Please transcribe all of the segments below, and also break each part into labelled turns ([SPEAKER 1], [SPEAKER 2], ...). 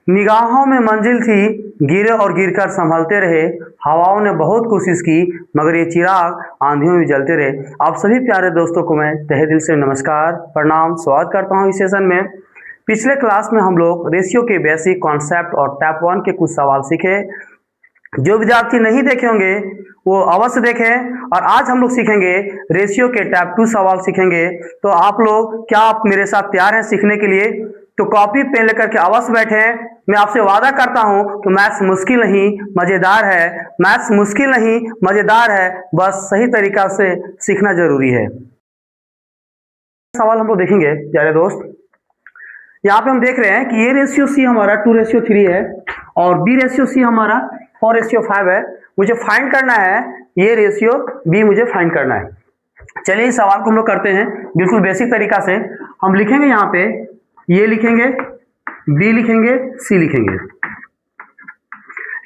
[SPEAKER 1] निगाहों में मंजिल थी, गिरे और गिरकर संभलते रहे। हवाओं ने बहुत कोशिश की, मगर ये चिराग आंधियों में जलते रहे। आप सभी प्यारे दोस्तों को मैं तहे दिल से नमस्कार, प्रणाम, स्वागत करता हूँ इस सेशन में। पिछले क्लास में हम लोग रेशियो के बेसिक कॉन्सेप्ट और टाइप 1 के कुछ सवाल सीखे। जो विद्यार्थी नहीं देखे होंगे वो अवश्य देखें। और आज हम लोग सीखेंगे रेशियो के टाइप 2 सवाल सीखेंगे। तो आप लोग क्या आप मेरे साथ तैयार हैं सीखने के लिए? तो कॉपी पेन लेकर के अवश्य बैठें। मैं आपसे वादा करता हूं कि मैथ्स मुश्किल नहीं मजेदार है। मैथ्स मुश्किल नहीं मजेदार है, बस सही तरीका से सीखना जरूरी है। सवाल हम लोग देखेंगे प्यारे दोस्त। यहाँ पे हम देख रहे हैं कि ये रेशियो सी हमारा 2:3 है और बी रेशियो सी हमारा 4:5 है। मुझे फाइंड करना है ये रेशियो बी, मुझे फाइंड करना है। चलिए इस सवाल को हम लोग करते हैं बिल्कुल बेसिक तरीका से। हम लिखेंगे यहाँ पे ये लिखेंगे, बी लिखेंगे, सी लिखेंगे।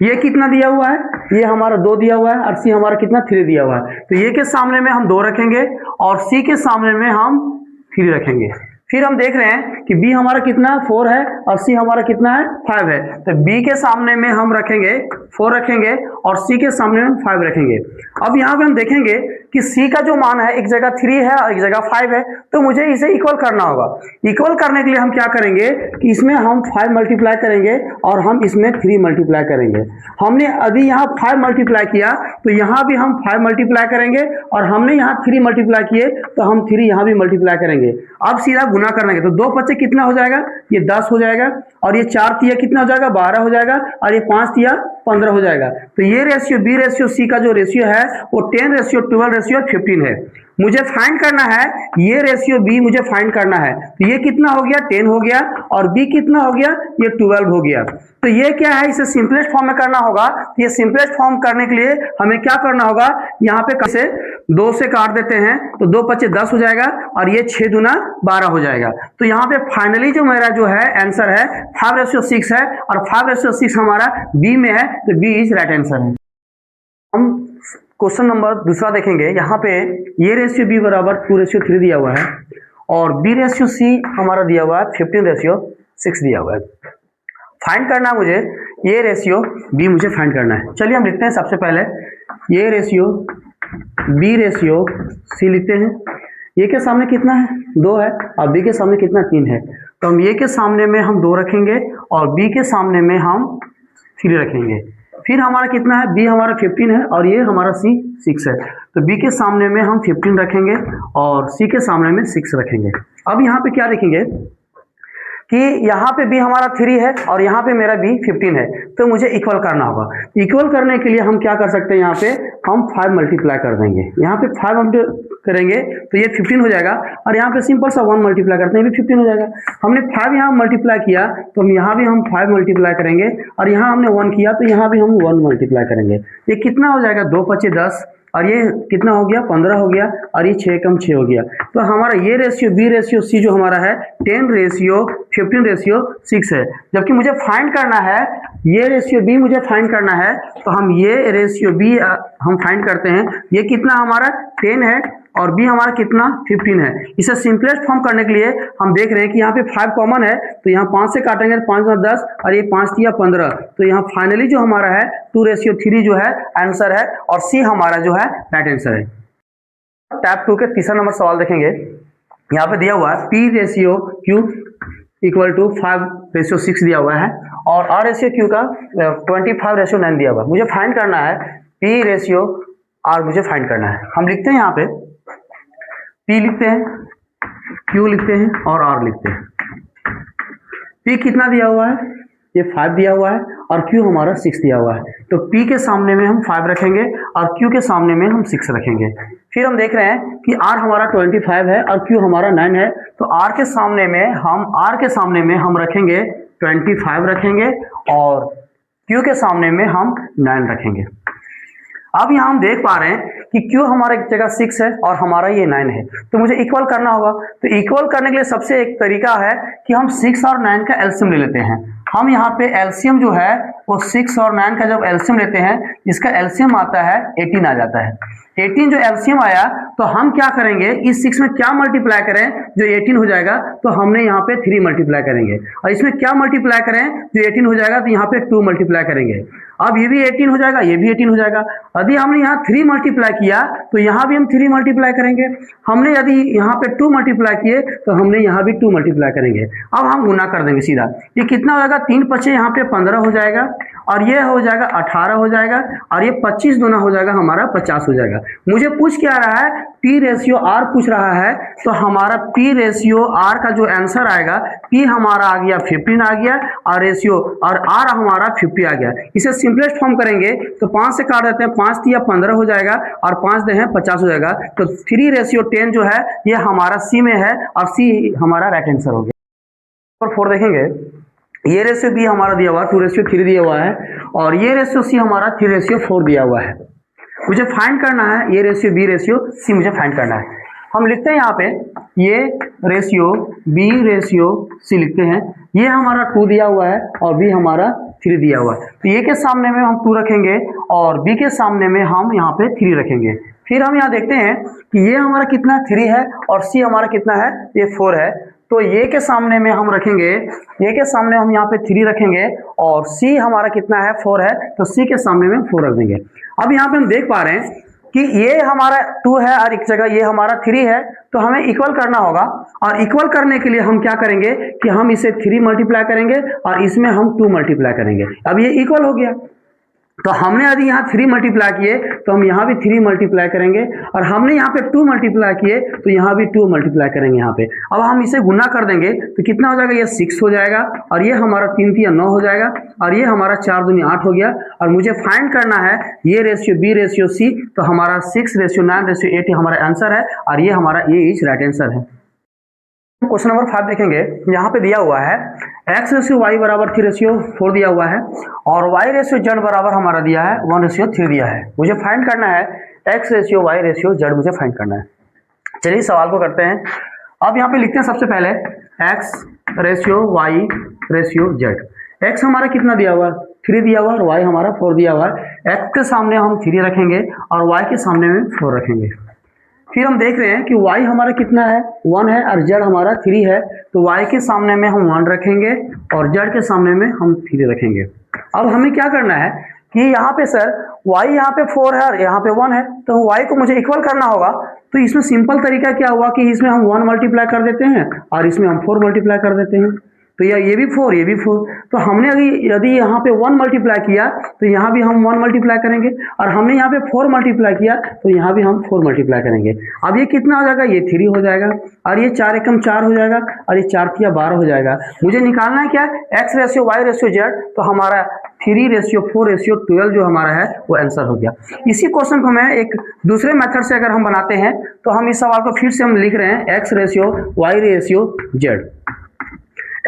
[SPEAKER 1] ये कितना दिया हुआ है? ये हमारा 2 दिया हुआ है और सी हमारा कितना 3 दिया हुआ है। तो ये के सामने में हम 2 रखेंगे और सी के सामने में हम 3 रखेंगे। फिर हम देख रहे हैं कि बी हमारा कितना 4 है और सी हमारा कितना है 5 है। तो बी के सामने में हम रखेंगे 4 रखेंगे और सी के सामने में 5 रखेंगे। अब यहाँ पे हम देखेंगे कि सी का जो मान है एक जगह 3 है और एक जगह 5 है, तो मुझे इसे इक्वल करना होगा। इक्वल करने के लिए हम क्या करेंगे कि इसमें हम 5 मल्टीप्लाई करेंगे और हम इसमें 3 मल्टीप्लाई करेंगे। हमने अभी यहाँ 5 मल्टीप्लाई किया तो यहाँ भी हम 5 मल्टीप्लाई करेंगे और हमने यहाँ 3 मल्टीप्लाई किए तो हम 3 यहाँ भी मल्टीप्लाई करेंगे। अब सीधा गुना करने तो 2 5 कितना हो जाएगा? ये 10 हो जाएगा और ये 4 तिया कितना हो जाएगा? 12 हो जाएगा और ये 5 तिया 15 हो जाएगा। तो ये रेशियो बी रेशियो सी का जो रेशियो है वो 10:12:15 है। मुझे फाइंड करना है ये रेशियो बी, मुझे फाइंड करना है। तो ये कितना हो गया? 10 हो गया और बी कितना हो गया? ये 12 हो गया। तो ये क्या है? इसे सिंपलेस्ट फॉर्म में करना होगा। ये सिंपलेस्ट फॉर्म करने के लिए हमें क्या करना होगा? यहाँ पे कैसे 2 से काट देते हैं तो 2 5 10 हो जाएगा और ये 6 दूना 12 हो जाएगा। तो यहाँ पे फाइनली जो मेरा जो है आंसर है 5:6 है और 5:6 हमारा बी में है, तो बी इज राइट आंसर है। हम क्वेश्चन नंबर दूसरा देखेंगे। यहाँ पे ये रेशियो बी बराबर 2:3 दिया हुआ है और बी रेशियो सी हमारा दिया हुआ है 15:6 दिया हुआ है। फाइंड करना है मुझे ये रेशियो बी, मुझे फाइंड करना है। चलिए हम लिखते हैं सबसे पहले ये रेशियो बी रेशियो सी लिखते हैं। ये के सामने कितना है? 2 है और बी के सामने कितना? 3 है। तो हम ये के सामने में हम 2 रखेंगे और बी के सामने में हम 3 रखेंगे। फिर हमारा कितना है? बी हमारा 15 है और ये हमारा सी 6 है। तो बी के सामने में हम 15 रखेंगे और सी के सामने में 6 रखेंगे। अब यहाँ पे क्या लिखेंगे कि यहाँ पे बी हमारा 3 है और यहाँ पे मेरा बी 15 है, तो मुझे इक्वल करना होगा। इक्वल करने के लिए हम क्या कर सकते हैं? यहाँ पे हम 5 मल्टीप्लाई कर देंगे। यहाँ पे 5 करेंगे तो ये 15 हो जाएगा और यहाँ पे सिंपल सा 1 मल्टीप्लाई करते हैं, ये भी 15 हो जाएगा। हमने 5 यहाँ मल्टीप्लाई किया तो हम यहाँ भी हम 5 मल्टीप्लाई करेंगे और यहाँ हमने 1 किया तो यहाँ भी हम 1 मल्टीप्लाई करेंगे। ये कितना हो जाएगा? 2 5 10 और ये कितना हो गया? 15 हो गया और ये 6 कम 6 हो गया। तो हमारा ये रेशियो बी रेशियो सी जो हमारा है 10:15:6 है। जबकि मुझे फाइंड करना है ये रेशियो बी, मुझे फाइंड करना है तो हम ये रेशियो बी हम फाइंड करते हैं। ये कितना हमारा 10 है और बी हमारा कितना 15 है। इसे सिंपलेस्ट फॉर्म करने के लिए हम देख रहे हैं कि यहाँ पे 5 कॉमन है तो यहाँ 5 से काटेंगे तो 5 में 10 और ये 5 तिया 15। तो यहाँ फाइनली जो हमारा है 2:3 जो है आंसर है और सी हमारा जो है राइट आंसर है। टाइप 2 के तीसरा नंबर सवाल देखेंगे। यहाँ पे दिया हुआ है P ratio Q equal to 5:6 दिया हुआ है और आर रेशियो क्यू का 25:9 दिया हुआ है। मुझे फाइंड करना है पी रेशियो आर, मुझे फाइंड करना है। हम लिखते हैं यहाँ पे P लिखते हैं, Q लिखते हैं और R लिखते हैं। P कितना दिया हुआ है? ये 5 दिया हुआ है और Q हमारा 6 दिया हुआ है। तो P के सामने में हम 5 रखेंगे और Q के सामने में हम 6 रखेंगे। फिर हम देख रहे हैं कि R हमारा 25 है और Q हमारा 9 है। तो R के सामने में हम रखेंगे 25 रखेंगे और Q के सामने में हम 9 रखेंगे। अब यहाँ हम देख पा रहे हैं कि Q हमारा एक जगह 6 है और हमारा ये 9 है, तो मुझे इक्वल करना होगा। तो इक्वल करने के लिए सबसे एक तरीका है कि हम 6 और 9 का एलसीएम ले लेते हैं। हम यहाँ पे एलसीएम जो है वो 6 और 9 का जब एलसीएम लेते हैं, इसका एलसीएम आता है 18 आ जाता है। 18 जो एलसीएम आया तो हम क्या करेंगे, इस 6 में क्या मल्टीप्लाई करें जो 18 हो जाएगा, तो हमने यहाँ पे 3 मल्टीप्लाई करेंगे, और इसमें क्या मल्टीप्लाई करें जो 18 हो जाएगा, तो यहाँ पे 2 मल्टीप्लाई करेंगे। अब ये भी 18 हो जाएगा, ये भी 18 हो जाएगा। यदि हमने यहाँ 3 मल्टीप्लाई किया तो यहाँ भी हम 3 मल्टीप्लाई करेंगे। हमने यदि यहाँ पे 2 मल्टीप्लाई किए तो हमने यहाँ भी 2 मल्टीप्लाई करेंगे। अब हम गुना कर देंगे सीधा। ये कितना हो जाएगा, 3 पचे यहाँ पे 15 हो जाएगा, और ये हो जाएगा 18 हो जाएगा, और ये 25 दूना हो जाएगा हमारा 50 हो जाएगा। मुझे पूछ क्या रहा है, पी रेशियो आर पूछ रहा है, तो हमारा पी रेशियो आर का जो आंसर आएगा, पी हमारा आ गया 15 आ गया, और रेशियो और आर हमारा 50 आ गया। इसे सिंपलेस्ट फॉर्म करेंगे तो 5 से काट देते हैं, 5 दिया 15 हो जाएगा, और 5 दे हैं 50 हो जाएगा। तो 3:10 जो है ये हमारा सी में है, और सी हमारा राइट आंसर हो गया। और 4 देखेंगे, ये रेशियो बी हमारा दिया हुआ है 2:3 दिया हुआ है, और ये रेशियो सी हमारा 3:4 दिया हुआ है। मुझे फाइंड करना है ये रेशियो बी रेशियो सी, मुझे फाइंड करना है। हम लिखते हैं यहाँ पे ये रेशियो बी रेशियो सी लिखते हैं। ये हमारा 2 दिया हुआ है और बी हमारा 3 दिया हुआ है, तो ए के सामने में हम 2 रखेंगे और बी के सामने में हम यहाँ पे 3 रखेंगे। फिर हम यहाँ देखते हैं कि ये हमारा कितना 3 है और सी हमारा कितना है, ये 4 है। तो ये के सामने में हम रखेंगे, ये के सामने हम यहाँ पे 3 रखेंगे, और सी हमारा कितना है 4 है, तो सी के सामने में 4 रख देंगे। अब यहाँ पे हम देख पा रहे हैं कि ये हमारा 2 है और एक जगह ये हमारा 3 है, तो हमें इक्वल करना होगा। और इक्वल करने के लिए हम क्या करेंगे कि हम इसे 3 मल्टीप्लाई करेंगे और इसमें हम 2 मल्टीप्लाई करेंगे। अब ये इक्वल हो गया, तो हमने यदि यहाँ 3 मल्टीप्लाई किए तो हम यहाँ भी 3 मल्टीप्लाई करेंगे, और हमने यहाँ पे 2 मल्टीप्लाई किए तो यहाँ भी 2 मल्टीप्लाई करेंगे यहाँ पे। अब हम इसे गुना कर देंगे तो कितना हो जाएगा, ये 6 हो जाएगा, और ये हमारा 3 3 9 हो जाएगा, और ये हमारा 4 दूनी 8 हो गया। और मुझे फाइंड करना है ये रेशियो बी रेशियो सी, तो हमारा 6:9:8 हमारा आंसर है, और ये हमारा ए इज राइट आंसर है। क्वेश्चन नंबर 5 देखेंगे, यहाँ पे दिया हुआ है x/y बराबर 3:4 दिया हुआ है, और y/z बराबर हमारा दिया है 1:3 दिया है। मुझे फाइंड करना है x/y/z, मुझे फाइंड करना है। चलिए सवाल को करते हैं। अब यहाँ पे लिखते हैं सबसे पहले x/y/z। x हमारा कितना दिया हुआ है, 3 दिया हुआ है, और y हमारा 4 दिया हुआ है। x के सामने हम 3 रखेंगे और y के सामने में 4 रखेंगे। फिर हम देख रहे हैं कि y हमारा कितना है, 1 है, और z हमारा 3 है, तो y के सामने में हम 1 रखेंगे और z के सामने में हम 3 रखेंगे। अब हमें क्या करना है कि यहाँ पे सर y यहाँ पे 4 है और यहाँ पे 1 है, तो y को मुझे इक्वल करना होगा। तो इसमें सिंपल तरीका क्या हुआ कि इसमें हम 1 मल्टीप्लाई कर देते हैं और इसमें हम 4 मल्टीप्लाई कर देते हैं, तो ये भी 4 ये भी 4। तो हमने यदि यहाँ पे 1 मल्टीप्लाई किया तो यहाँ भी हम 1 मल्टीप्लाई करेंगे, और हमने यहाँ पे 4 मल्टीप्लाई किया तो यहाँ भी हम 4 मल्टीप्लाई करेंगे। अब ये कितना हो जाएगा, ये 3 हो जाएगा, और ये 4 एकम 4 हो जाएगा, और ये 4 तिया 12 हो जाएगा। मुझे निकालना है क्या, x/y/z, तो हमारा 3:4:12 जो हमारा है वो आंसर हो गया। इसी क्वेश्चन को मैं एक दूसरे मेथड से अगर हम बनाते हैं तो हम इस सवाल को फिर से हम लिख रहे हैं x/y/z।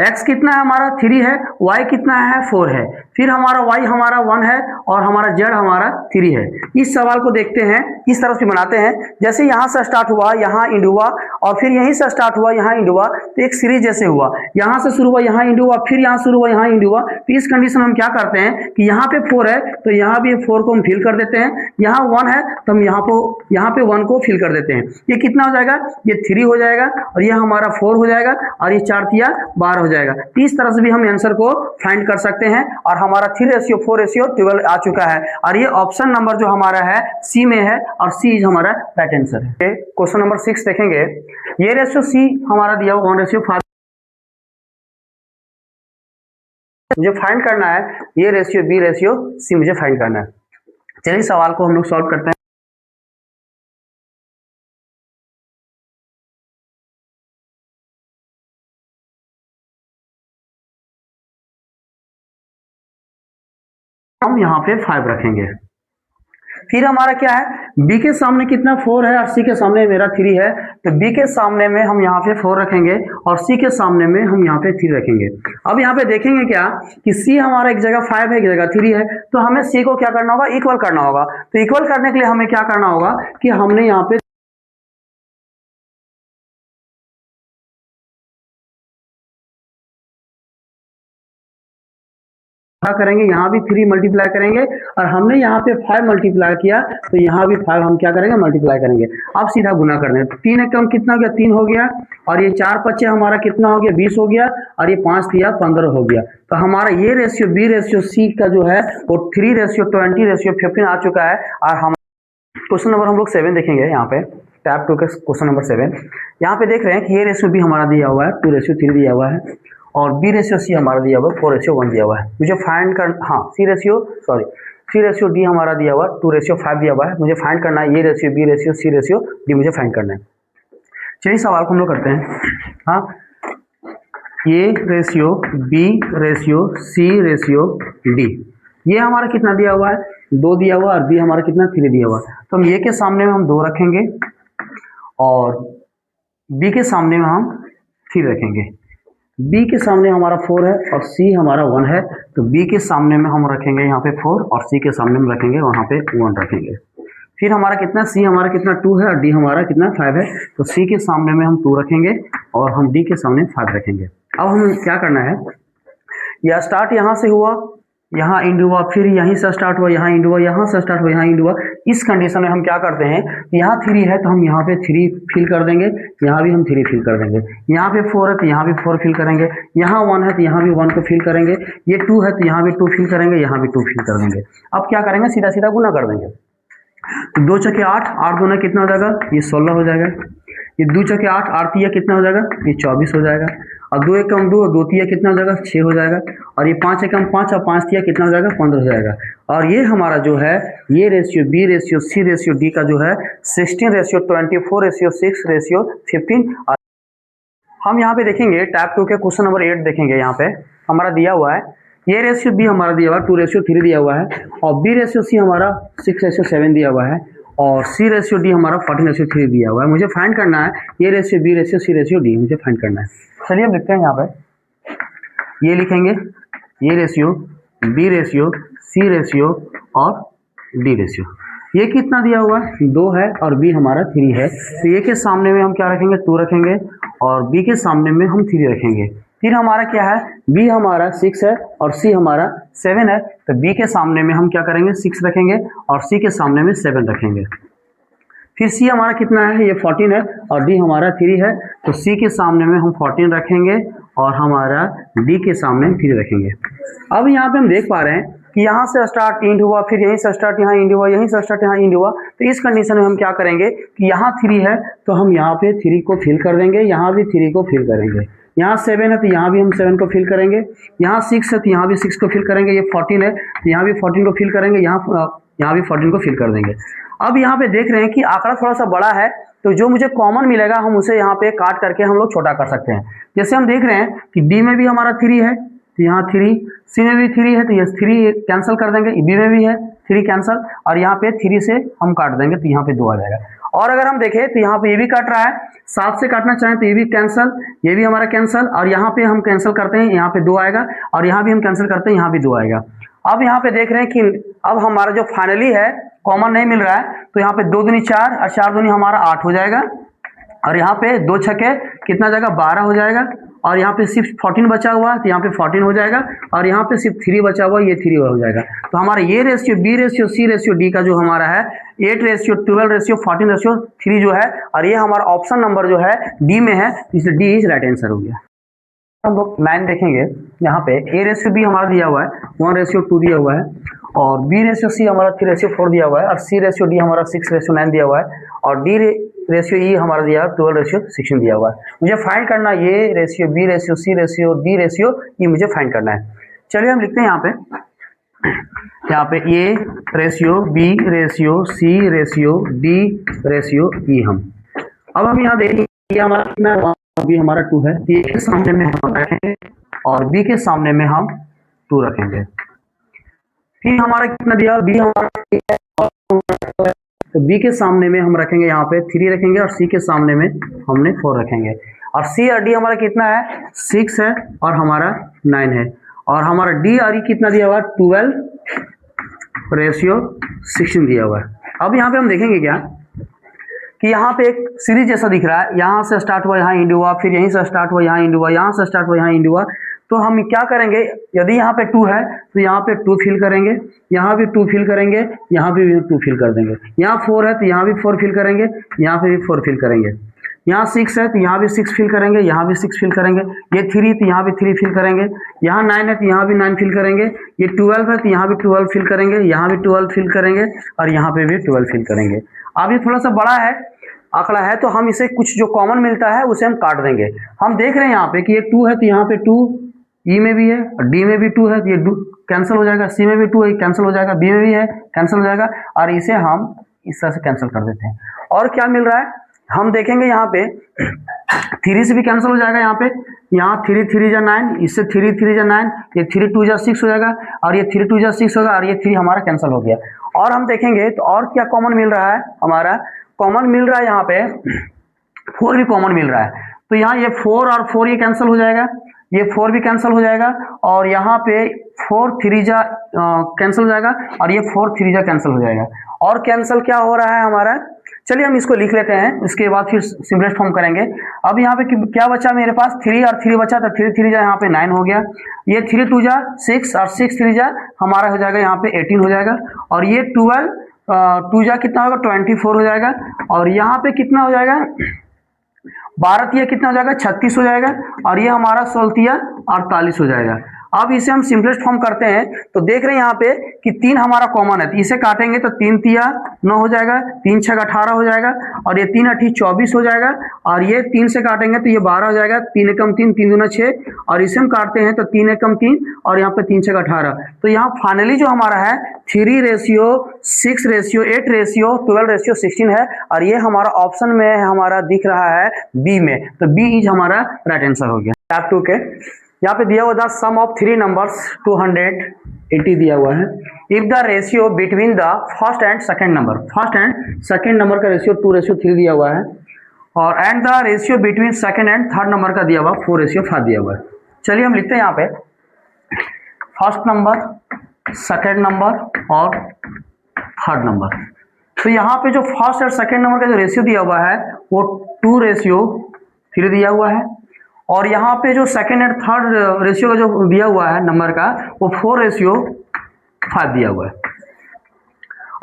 [SPEAKER 1] x कितना है हमारा 3 है, y कितना है 4 है, फिर हमारा y हमारा 1 है और हमारा z हमारा 3 है। इस सवाल को देखते हैं, इस तरह से बनाते हैं, जैसे यहाँ से स्टार्ट हुआ यहाँ इंड हुआ, और फिर यहीं से स्टार्ट हुआ यहाँ इंड हुआ, तो एक सीरीज जैसे हुआ, यहाँ से शुरू हुआ यहाँ इंड हुआ, फिर यहाँ शुरू हुआ यहाँ इंड हुआ। तो इस कंडीशन में हम क्या करते हैं कि यहाँ पे 4 है तो यहाँ भी 4 को हम फिल कर देते हैं, यहाँ 1 है तो हम यहाँ पे 1 को फिल कर देते हैं। ये कितना हो जाएगा, ये 3 हो जाएगा, और ये हमारा 4 हो जाएगा, और ये 4 तिया 12 हो जाएगा। तो इस तरह से भी हम आंसर को फाइंड कर सकते हैं, और हमारा 3:4:12 आ चुका है, और ये ऑप्शन नंबर जो हमारा है सी में है, और सी हमारा राइट आंसर है। क्वेश्चन नंबर 6 देखेंगे, ये रेशियो सी हमारा दिया हुआ 1:5। मुझे फाइंड करना है ये रेशियो बी रेशियो सी, मुझे फाइंड करना है। चलिए सवाल को हम लोग सॉल्व करते हैं। हम यहाँ पे 5 रखेंगे। फिर हमारा क्या है, b के सामने कितना 4 है और c के सामने मेरा 3 है, तो b के सामने में हम यहाँ पे 4 रखेंगे और c के सामने में हम यहाँ पे 3 रखेंगे। अब यहाँ पे देखेंगे क्या कि c हमारा एक जगह 5 है, एक जगह 3 है, तो हमें c को क्या करना होगा, इक्वल करना होगा। तो इक्वल करने के लिए हमें क्या करना होगा कि हमने यहाँ पे क्या करेंगे, यहाँ भी 3 मल्टीप्लाई करेंगे और हमने यहाँ पे 5 मल्टीप्लाई किया तो यहाँ भी 5 हम क्या करेंगे, मल्टीप्लाई करेंगे। अब सीधा गुना कर देंगे, तो 3 एकम कितना हो गया, 3 हो गया, और ये 4 पच्चे हमारा कितना हो गया, 20 हो गया, और ये 5 दिया 15 हो गया। तो हमारा ये रेशियो बी रेशियो सी का जो है वो 3:20:15 आ चुका है। और हम क्वेश्चन नंबर हम लोग 7 देखेंगे यहाँ पे, टैब 2 के क्वेश्चन नंबर 7। यहाँ पे देख रहे हैं कि ये रेशियो बी हमारा दिया हुआ है 2:3 दिया हुआ है, और बी रेशियो सी हमारा दिया हुआ है 4:1 दिया हुआ है। मुझे फाइंड कर सी रेशियो डी हमारा दिया हुआ 2:5 दिया हुआ है। मुझे फाइंड करना है ये ratio B ratio C ratio D, मुझे फाइंड करना है। चलिए सवाल को हम लोग करते हैं। हाँ, ये ratio B ratio C ratio D, ये हमारा कितना दिया हुआ है, 2 दिया हुआ, और बी हमारा कितना 3 दिया हुआ। तो हम ये के सामने में हम 2 रखेंगे और बी के सामने में हम 3 रखेंगे। बी के सामने हमारा 4 है और सी हमारा 1 है, तो बी के सामने में हम रखेंगे यहाँ पे 4 और सी के सामने में रखेंगे वहाँ पे 1 रखेंगे। फिर हमारा कितना, सी हमारा कितना 2 है और डी हमारा कितना 5 है, तो सी के सामने में हम 2 रखेंगे और हम डी के सामने 5 रखेंगे। अब हम क्या करना है, या स्टार्ट यहाँ से हुआ, यहाँ इंड हुआ, फिर यहीं से स्टार्ट हुआ, यहाँ इंड हुआ, यहाँ से स्टार्ट हुआ, यहाँ इंड हुआ। इस कंडीशन में हम क्या करते हैं, यहाँ 3 है तो हम यहाँ पे 3 फिल कर देंगे, यहाँ भी हम 3 फिल कर देंगे, यहाँ पे 4 है तो यहाँ भी 4 फिल करेंगे, यहाँ 1 है तो यहाँ भी 1 को फिल करेंगे, ये 2 है तो यहाँ भी 2 फिल करेंगे, यहाँ भी 2 फिल कर देंगे। अब क्या करेंगे, सीधा सीधा गुना कर देंगे। तो 2 चौके 8, 8 दूना कितना हो जाएगा, ये 16 हो जाएगा। ये 2 चौके 8, 8 तिया कितना हो जाएगा, ये 24 हो जाएगा। और 2 एकम 2, 2 तिया कितना हो जाएगा, 6 हो जाएगा। और ये 5 एकम 5 और 5 तिया कितना हो जाएगा, 15 हो जाएगा। और ये हमारा जो है ये ratio B ratio C ratio D का जो है 16:24:6:15। और हम यहाँ पे देखेंगे टैब 2 के क्वेश्चन नंबर 8 देखेंगे। यहाँ पे हमारा दिया हुआ है ये रेशियो बी हमारा दिया हुआ है 2:3 दिया हुआ है, और बी रेशियो सी हमारा 6:7 दिया हुआ है, और सी रेशियो डी हमारा 14:3 दिया हुआ है। मुझे फाइंड करना है ये ratio B ratio C ratio D, मुझे फाइंड करना है। चलिए हम लिखते हैं यहाँ पे, ये लिखेंगे ये ratio B ratio C ratio और डी रेशियो। ये कितना दिया हुआ है, 2 है और बी हमारा 3 है, तो ये के सामने में हम क्या रखेंगे, 2 रखेंगे, और बी के सामने में हम 3 रखेंगे। फिर हमारा क्या है, बी हमारा 6 है और सी हमारा 7 है, तो बी के सामने में हम क्या करेंगे, 6 रखेंगे और सी के सामने में 7 रखेंगे। फिर सी हमारा कितना है, ये 14 है और डी हमारा 3 है, तो सी के सामने में हम 14 रखेंगे और हमारा डी के सामने 3 रखेंगे। अब यहाँ पे हम देख पा रहे हैं कि यहाँ से स्टार्ट इंड हुआ, फिर यहीं से स्टार्ट यहाँ इंड हुआ, यहीं से स्टार्ट यहाँ इंड हुआ। तो इस कंडीशन में हम क्या करेंगे कि यहाँ 3 है तो हम यहाँ पे 3 को फिल कर देंगे, यहाँ भी 3 को फिल करेंगे। यहाँ 7 है तो यहाँ भी हम 7 को फिल करेंगे, यहाँ 6 है तो यहाँ भी 6 को फिल करेंगे, ये 14 है तो यहाँ भी 14 को फिल करेंगे, यहाँ भी 14 को फिल कर देंगे। अब यहाँ पे देख रहे हैं कि आंकड़ा थोड़ा सा बड़ा है, तो जो मुझे कॉमन मिलेगा हम उसे यहाँ पे काट करके हम लोग छोटा कर सकते हैं। जैसे हम देख रहे हैं कि डी में भी हमारा 3 है तो यहाँ 3, सी में भी 3 है तो ये 3 कैंसिल कर देंगे, बी में भी है 3 कैंसिल, और यहाँ पे 3 से हम काट देंगे तो यहाँ पे 2 आ जाएगा। और अगर हम देखें तो यहाँ पे ये भी काट रहा है, 7 से काटना चाहें तो ये भी कैंसिल, ये भी हमारा कैंसिल, और यहाँ पे हम कैंसिल करते हैं, यहाँ पे 2 आएगा, और यहाँ भी हम कैंसिल करते हैं, यहाँ भी 2 आएगा। अब यहाँ पे देख रहे हैं कि अब हमारा जो फाइनली है कॉमन नहीं मिल रहा है, तो यहाँ पे 2 दूनी 4 और 4 दूनी हमारा 8 हो जाएगा, और यहाँ पे 2 छक्के कितना जाएगा, 12 हो जाएगा, और यहाँ पे सिर्फ 14 बचा हुआ है तो यहाँ पे 14 हो जाएगा, और यहाँ पे सिर्फ 3 बचा हुआ है, ये 3 हो जाएगा। तो हमारा ये ratio B ratio C ratio D का जो हमारा है 8:12:14:3 जो है, और ये हमारा ऑप्शन नंबर जो है डी में है, इसलिए डी इज राइट आंसर हो गया। हम लोग 9 देखेंगे। यहाँ पे ए रेशियो बी हमारा दिया हुआ है 1:2 दिया हुआ है, और बी रेशियो सी हमारा 3:4 दिया हुआ है, और सी रेशियो डी हमारा 6:9 दिया हुआ है, और डी रेशियो ई हमारा दिया है 12:16 दिया हुआ है। मुझे फाइंड करना है ये ratio B ratio C ratio D ratio E, मुझे फाइंड करना है। चलिए हम लिखते हैं यहाँ पे A ratio B ratio C ratio D ratio E. अब हम यहाँ देखिए हमारा कितना, बी हमारा 2 है, ए के सामने में हम रखेंगे और बी के सामने में हम 2 रखेंगे। फिर हमारा कितना दिया, बी हमारा तो बी के सामने में हम रखेंगे यहाँ पे 3 रखेंगे, और सी के सामने में हमने 4 रखेंगे, और सी और डी हमारा कितना है, 6 है और हमारा 9 है, और हमारा डी और ई कितना दिया हुआ है 12:16 दिया हुआ है। अब यहाँ पे हम देखेंगे क्या कि यहाँ पे एक सीरीज जैसा दिख रहा है, यहाँ से स्टार्ट हुआ यहाँ इंड हुआ, फिर यहीं से स्टार्ट हुआ यहाँ इंड हुआ, यहाँ से स्टार्ट हुआ यहाँ इंड हुआ, तो हम क्या करेंगे, यदि यहाँ पे 2 है तो यहाँ पे 2 फिल करेंगे, यहाँ भी 2 फिल करेंगे, यहाँ पे भी 2 फिल कर देंगे। यहाँ 4 है तो यहाँ भी 4 फिल करेंगे, यहाँ पे भी 4 फिल करेंगे। यहाँ 6 है तो यहाँ भी 6 फिल करेंगे, यहाँ भी 6 फिल करेंगे। ये 3 तो यहाँ भी 3 फिल करेंगे। यहाँ 9 है तो यहाँ भी 9 फिल करेंगे। ये 12 है तो यहाँ भी 12 फिल करेंगे, यहाँ भी 12 फिल करेंगे और यहाँ पे भी 12 फिल करेंगे। अब ये थोड़ा सा बड़ा है आंकड़ा है तो हम इसे कुछ जो कॉमन मिलता है उसे हम काट देंगे। हम देख रहे हैं यहाँ पे कि ये 2 है तो यहाँ पे 2 ई में भी है और डी में भी 2 है तो ये कैंसिल हो जाएगा। सी में भी 2 है कैंसिल हो जाएगा, बी में भी है कैंसिल हो जाएगा और इसे हम इस तरह से कैंसिल कर देते हैं। और क्या मिल रहा है हम देखेंगे यहाँ पे 3 से भी कैंसिल हो जाएगा। यहाँ 3 3 जा 9, इससे 3 3 जा 9, ये 3 2 जा 6 हो जाएगा और ये 3 2 जा 6 होगा और ये 3 हमारा कैंसिल हो गया। और हम देखेंगे तो और क्या कॉमन मिल रहा है, हमारा कॉमन मिल रहा है यहाँ पे 4 भी कॉमन मिल रहा है। तो यहाँ ये 4 और 4 ये कैंसिल हो जाएगा, ये 4 भी कैंसिल हो जाएगा और यहाँ पे 4 3 जा कैंसिल हो जाएगा और ये 4 3 जा कैंसिल हो जाएगा। और कैंसिल क्या हो रहा है हमारा, चलिए हम इसको लिख लेते हैं, उसके बाद फिर सिंपलेस्ट फॉर्म करेंगे। अब यहाँ पे क्या बचा मेरे पास 3 और 3 बचा तो 3 3 जा यहाँ पे 9 हो गया। ये 3 2 जा 6 और 6 3 जा हमारा हो जाएगा यहाँ पे 18 हो जाएगा। और ये 12 2 जा कितना होगा 24 हो जाएगा और यहाँ पे कितना हो जाएगा 12 तिया कितना हो जाएगा 36 हो जाएगा और ये हमारा 16 तिया 48 हो जाएगा। अब इसे हम सिंपलेस्ट फॉर्म करते हैं तो देख रहे हैं यहाँ पे कि 3 हमारा कॉमन है तो इसे काटेंगे तो 3 तिया 9 हो जाएगा, 3 6 18 हो जाएगा और ये 3 8 24 हो जाएगा और ये 3 से काटेंगे तो ये 12 हो जाएगा, 3 एकम 3 3 दूना 6 और इसे हम काटते हैं तो 3 एकम 3 और यहाँ पे 3 6 18। तो यहाँ फाइनली जो हमारा है 3 रेशियो 6 रेशियो 8 रेशियो 12 रेशियो 16 है और ये हमारा ऑप्शन में हमारा दिख रहा है बी में। तो बी इज हमारा राइट आंसर हो गया। टाइप 2 के यहाँ पे दिया हुआ था सम ऑफ 3 नंबर्स 280 दिया हुआ है। If the ratio between the first and second number, first and second number का रेशियो 2:3 दिया हुआ है और and the ratio between second and third number का दिया हुआ 4:5 दिया हुआ है। चलिए हम लिखते हैं यहाँ पे फर्स्ट नंबर, सेकंड नंबर और थर्ड नंबर। तो यहाँ पे जो फर्स्ट और सेकंड नंबर का जो रेशियो दिया हुआ है वो 2:3 दिया हुआ है और यहाँ पे जो सेकंड एंड थर्ड रेशियो का जो दिया हुआ है नंबर का वो 4:5 दिया हुआ है।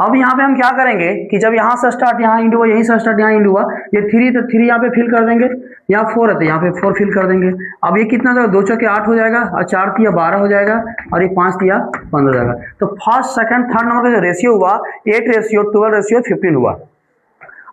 [SPEAKER 1] अब यहाँ पे हम क्या करेंगे कि जब यहाँ से स्टार्ट यहाँ इंड हुआ, यहीं से स्टार्ट यहाँ इंड हुआ, ये 3 तो 3 यहाँ पे फिल कर देंगे, यहाँ 4 है तो यहाँ पे 4 फिल कर देंगे। अब ये कितना होगा 2 चौके 8 हो जाएगा और 4 तिया 12 हो जाएगा और ये 5 तिया 15 हो जाएगा। तो फर्स्ट सेकंड थर्ड नंबर का जो रेशियो हुआ 8:12:15 हुआ।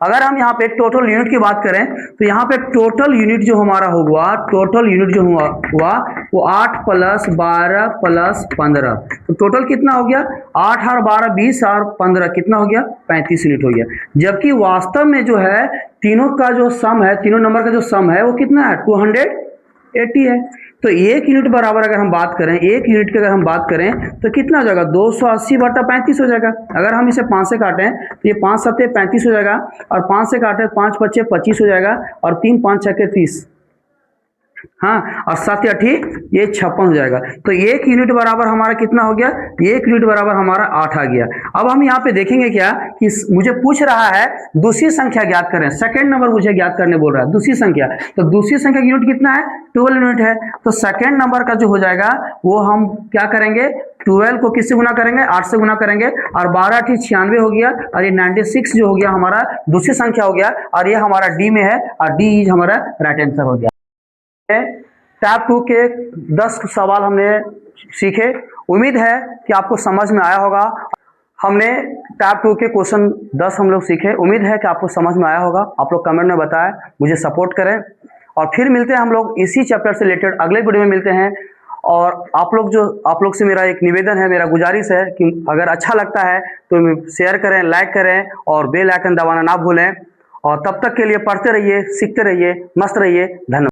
[SPEAKER 1] अगर हम यहाँ पे टोटल यूनिट की बात करें तो यहाँ पे टोटल यूनिट जो हमारा होगा, टोटल यूनिट जो हुआ वो 8 + 12 + 15। तो टोटल कितना हो गया 8 और 12 20 और 15 कितना हो गया 35 यूनिट हो गया। जबकि वास्तव में जो है तीनों का जो सम है, तीनों नंबर का जो सम है वो कितना है 280 है। तो 1 यूनिट बराबर अगर हम बात करें, 1 यूनिट की अगर हम बात करें तो कितना हो जाएगा 280/35 हो जाएगा। अगर हम इसे 5 से काटें तो ये 5 7 35 हो जाएगा और 5 से काटें 5 5 25 हो जाएगा और 3 5 6 30, हाँ, और 7 8 ये 56 हो जाएगा। तो 1 यूनिट बराबर हमारा कितना हो गया 1 यूनिट बराबर हमारा 8 आ गया। अब हम यहाँ पे देखेंगे क्या कि मुझे पूछ रहा है दूसरी संख्या ज्ञात करें, सेकंड नंबर मुझे ज्ञात करने बोल रहा है दूसरी संख्या। तो दूसरी संख्या की यूनिट कितना है 12 यूनिट है। तो सेकंड नंबर का जो हो जाएगा वो हम क्या करेंगे 12 को किससे गुना करेंगे 8 से गुना करेंगे और 12 8 96 हो गया और ये 96 जो हो गया हमारा दूसरी संख्या हो गया और ये हमारा डी में है और डी इज हमारा राइट आंसर हो गया। टाइप 2 के 10 सवाल हमने सीखे, उम्मीद है कि आपको समझ में आया होगा। हमने टाइप 2 के क्वेश्चन 10 हम लोग सीखे, उम्मीद है कि आपको समझ में आया होगा। आप लोग कमेंट में बताएं, मुझे सपोर्ट करें और फिर मिलते हैं हम लोग इसी चैप्टर से रिलेटेड अगले वीडियो में मिलते हैं। और आप लोग से मेरा एक निवेदन है, मेरा गुजारिश है कि अगर अच्छा लगता है तो शेयर करें, लाइक करें और बेल आइकन दबाना ना भूलें। और तब तक के लिए पढ़ते रहिए, सीखते रहिए, मस्त रहिए। धन्यवाद।